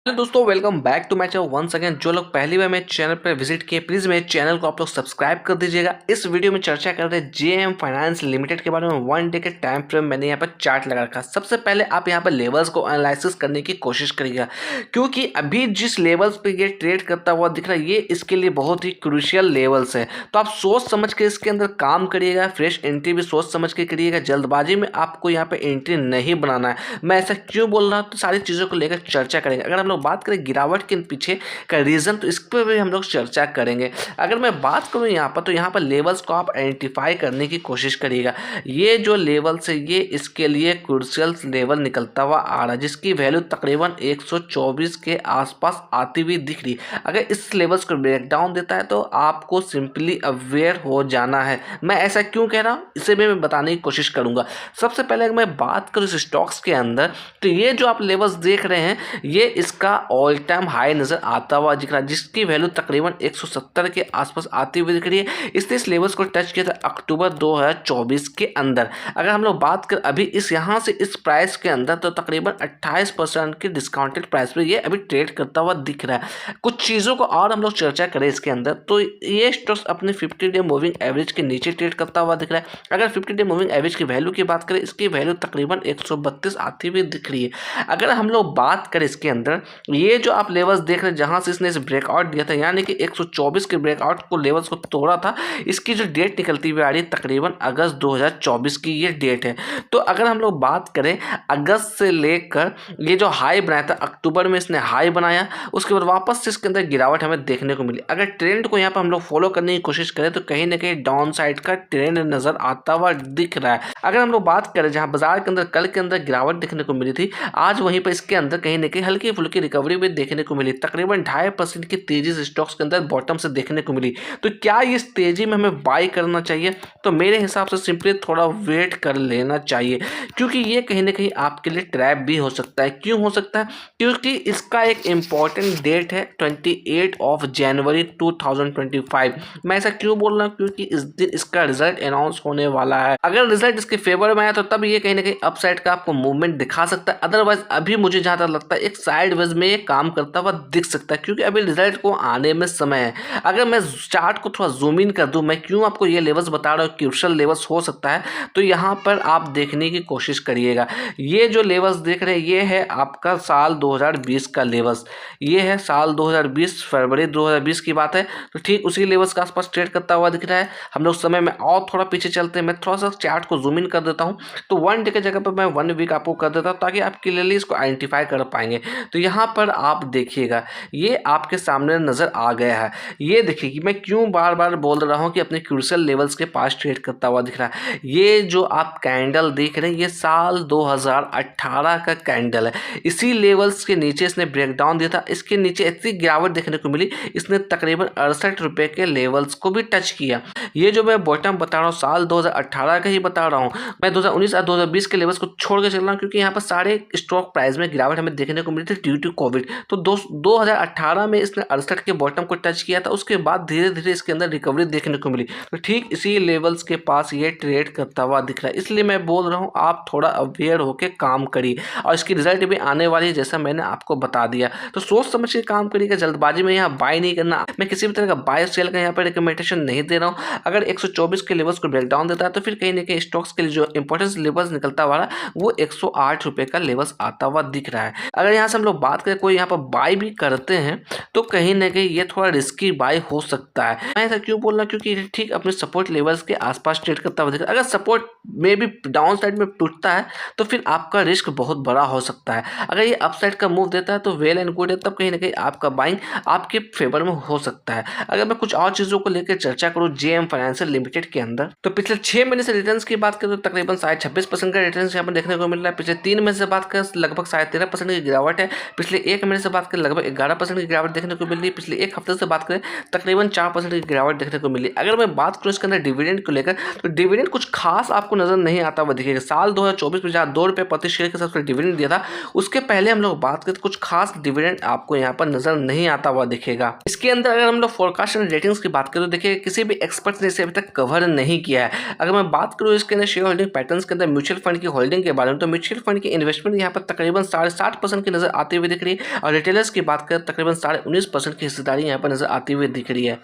Hello दोस्तों, welcome back to my channel once again. जो लोग पहली बार मेरे चैनल पर विजिट किए, प्लीज़ मेरे चैनल को आप लोग सब्सक्राइब कर दीजिएगा। इस वीडियो में चर्चा कर रहे हैं जेएम फाइनेंस लिमिटेड के बारे में। 1 डे के टाइम फ्रेम मैंने यहाँ पर चार्ट लगा रखा। सबसे पहले आप यहाँ पर लेवल्स को एनालिसिस करने की कोशिश करिएगा, क्योंकि अभी जिस लेवल्स पे ये ट्रेड करता हुआ दिख रहा है, ये इसके लिए बहुत ही क्रूशियल लेवल्स है। तो आप सोच समझ के इसके अंदर काम करिएगा। फ्रेश एंट्री भी सोच समझ के करिएगा। जल्दबाजी में आपको यहाँ पे एंट्री नहीं बनाना है। मैं ऐसा क्यों बोल रहा हूँ, तो सारी चीज़ों को लेकर चर्चा करेंगे। अगर हम लोग बात करें गिरावट के पीछे का रीज़न, तो इस पर भी हम लोग चर्चा करेंगे। अगर मैं बात करूं यहाँ पर, तो यहाँ पर लेवल्स को आप आइडेंटिफाई करने की कोशिश करिएगा। ये जो लेवल्स है, ये इसके लिए क्रूशियल लेवल निकलता हुआ आ रहा है, जिसकी वैल्यू तकरीबन 124 के आसपास आती हुई दिख रही। अगर इस लेवल्स को ब्रेक डाउन देता है तो आपको सिंपली अवेयर हो जाना है। मैं ऐसा क्यों कह रहा हूँ, इसे भी मैं बताने की कोशिश करूंगा। सबसे पहले अगर मैं बात करूँ इस स्टॉक्स के अंदर, तो ये जो आप लेवल्स देख रहे हैं, ये इसका ऑल टाइम हाई नजर आता हुआ दिख रहा है, जिसकी वैल्यू तकरीबन 170 के आसपास आती हुई दिख रही है। इसने इस लेवल्स को टच किया था अक्टूबर 2024 के अंदर। अगर हम लोग बात करें अभी इस यहाँ से इस प्राइस के अंदर, तो तकरीबन 28% की डिस्काउंटेड प्राइस पे ये अभी ट्रेड करता हुआ दिख रहा है। कुछ चीज़ों को और हम लोग चर्चा करें इसके अंदर, तो ये स्टॉक्स अपने 50 डे मूविंग एवरेज के नीचे ट्रेड करता हुआ दिख रहा है। अगर 50 डे मूविंग एवरेज की वैल्यू की बात करें, इसकी वैल्यू तकरीबन 132 आती हुई दिख रही है। अगर हम लोग बात करें इसके अंदर, ये जो आप लेवल्स देख रहे हैं जहां से इसने इस ब्रेकआउट दिया था, यानी कि 124 के ब्रेकआउट को लेवल्स को तोड़ा था, इसकी जो डेट निकलती हुई आ रही है तकरीबन अगस्त 2024 की ये डेट है। तो अगर हम लोग बात करें अगस्त से लेकर ये जो हाई बनाया था, अक्टूबर में इसने हाई बनाया, उसके बाद वापस से इसके अंदर गिरावट हमें देखने को मिली। अगर ट्रेंड को यहाँ पर हम लोग फॉलो करने की कोशिश करें, तो कहीं ना कहीं डाउन साइड का ट्रेंड नजर आता हुआ दिख रहा है। अगर हम लोग बात करें जहां बाजार के अंदर कल के अंदर गिरावट देखने को मिली थी, आज वहीं पर इसके अंदर कहीं ना कहीं हल्की फुल्की रिकवरी भी देखने को मिली। तकरीबन 2.5% की तेजी से स्टॉक्स के अंदर बॉटम से देखने को मिली। तो क्या इस तेजी में हमें बाय करना चाहिए? तो मेरे हिसाब से सिंपली थोड़ा वेट कर लेना चाहिए, क्योंकि ये कहीं ना कहीं आपके लिए ट्रैप भी हो सकता है। क्यों हो सकता है? क्योंकि इसका एक इंपॉर्टेंट डेट है 28 जनवरी 2025। मैं ऐसा क्यों बोल रहा हूँ? क्योंकि इस दिन इसका रिजल्ट अनाउंस होने वाला है। अगर रिजल्ट इसके फेवर में आया, तो तब ये कहीं ना कहीं अपसाइड का आपको मूवमेंट दिखा सकता है। अदरवाइज अभी मुझे जहां तक लगता है, एक साइडवेज में ये काम करता हुआ दिख सकता है, क्योंकि अभी रिजल्ट को आने में समय है। अगर मैं चार्ट को थोड़ा जूम इन कर दूं, मैं क्यों आपको ये लेवल्स बता रहा हूँ, क्रूशियल लेवल्स हो सकता है, तो यहाँ पर आप देखने की कोशिश करिएगा। ये जो लेवल्स देख रहे हैं, ये है आपका साल 2020 का लेवल्स। ये है साल 2020, फरवरी 2020 की बात है। तो ठीक उसी लेवल्स के आसपास ट्रेड करता हुआ दिख रहा है। हम लोग समय में और थोड़ा पीछे चलते हैं। मैं थोड़ा सा चार्ट को जूम इन कर देता हूँ, तो 1 डे की जगह पर मैं 1 वीक आपको कर देता हूँ, ताकि आप क्लियरली इसको आइडेंटिफाई कर पाएंगे। तो यहाँ पर आप देखिएगा, ये आपके सामने नजर आ गया है। ये देखिए कि मैं क्यों बार बार बोल रहा हूँ कि अपने क्रूशियल लेवल्स के पास ट्रेड करता हुआ दिख रहा है। ये जो आप कैंडल देख रहे हैं, ये साल 2018 का कैंडल है। इसी लेवल्स के नीचे इसने ब्रेकडाउन दिया था। इसके नीचे इतनी गिरावट देखने को मिली, इसने तकरीबन 68 रुपए के लेवल्स को भी टच किया। ये जो मैं बॉटम बता रहा हूँ, साल 2018 का ही बता रहा हूँ। मैं 2019 और 2020 के लेवल्स को छोड़ के चल रहा हूँ, क्योंकि यहाँ पर सारे स्टॉक प्राइस में गिरावट हमें देखने को मिली थी ड्यू टू कोविड। तो 2018 में इसने 68 के बॉटम को टच किया था। उसके बाद धीरे धीरे इसके अंदर रिकवरी देखने को मिली। तो ठीक इसी लेवल्स के पास ये ट्रेड करता हुआ दिख रहा है। इसलिए मैं बोल रहा हूँ, आप थोड़ा अवेयर होकर काम करिए, और इसकी रिजल्ट भी आने वाली है, जैसा मैंने आपको बता दिया। तो सोच समझ के काम करिएगा, जल्दबाजी में यहाँ बाय नहीं करना। मैं किसी भी तरह का बाय सेल का यहाँ पर रिकमेंडेशन नहीं दे रहा हूँ। अगर 124 के लेवल्स को ब्रेकडाउन देता है, तो फिर कहीं ना कहीं स्टॉक्स के लिए जो इंपॉर्टेंस लेवल्स निकलता हुआ वो 108 रुपए का लेवल्स आता हुआ दिख रहा है। अगर यहाँ से हम लोग बात करें, कोई यहाँ पर बाय भी करते हैं, तो कहीं ना कहीं ये थोड़ा रिस्की बाय हो सकता है। मैं ऐसा क्यों बोल रहा हूँ? क्योंकि ये ठीक अपने सपोर्ट लेवल्स के आसपास ट्रेड करता हुआ दिख रहा है। अगर सपोर्ट में भी डाउन साइड में टूटता है, तो फिर आपका रिस्क बहुत बड़ा हो सकता है। अगर ये अपसाइड का मूव देता है, तो वेल एंड गुड है, तब कहीं ना कहीं आपका बाइंग आपके फेवर में हो सकता है। अगर मैं कुछ और चीजों को लेकर चर्चा करूँ जेएम फाइनेंशियल लिमिटेड के अंदर, तो पिछले 6 महीने से रिटर्न्स की बात करें, तो तकरीबन 26% का रिटर्न्स यहाँ पर देखने को मिल रहा है। पिछले 3 महीने से बात करें, लगभग 13.5% की गिरावट है। पिछले 1 महीने से बात करें, लगभग 11% की गिरावट देखने देखने को मिल रही है। पिछले एक हफ्ते से बात करें तकरीबन 4% की गिरावट देखने को मिली। अगर मैं बात करूँ इसके अंदर डिविडेंड को लेकर, तो डिविडेंड कुछ खास आपको नजर नहीं आता हुआ दिखेगा। साल 2024 में जहाँ ₹2 प्रति शेयर के हिसाब से डिविडेंड दिया था, उसके पहले हम लोग बात करें तो कुछ खास डिविडेंड आपको यहाँ पर नजर नहीं आता हुआ दिखेगा। इसके अंदर अगर हम लोग फोरकास्ट एंड रेटिंग्स की बात करें तो देखिए किसी भी एक्सपर्ट ने इसे अभी तक कवर नहीं किया है। अगर मैं बात करूँ इसके अंदर शेयर होल्डिंग पैटर्न्स के अंदर म्यूचुअल फंड की होल्डिंग के बारे में, तो म्यूचुअल फंड की इन्वेस्टमेंट यहाँ पर तकरीबन 60.5% की नजर आती हुई दिख रही है, और रिटेलर्स की बात करें तकरीबन 19.5% की हिस्सेदारी यहाँ पर नजर आती हुई दिख रही है।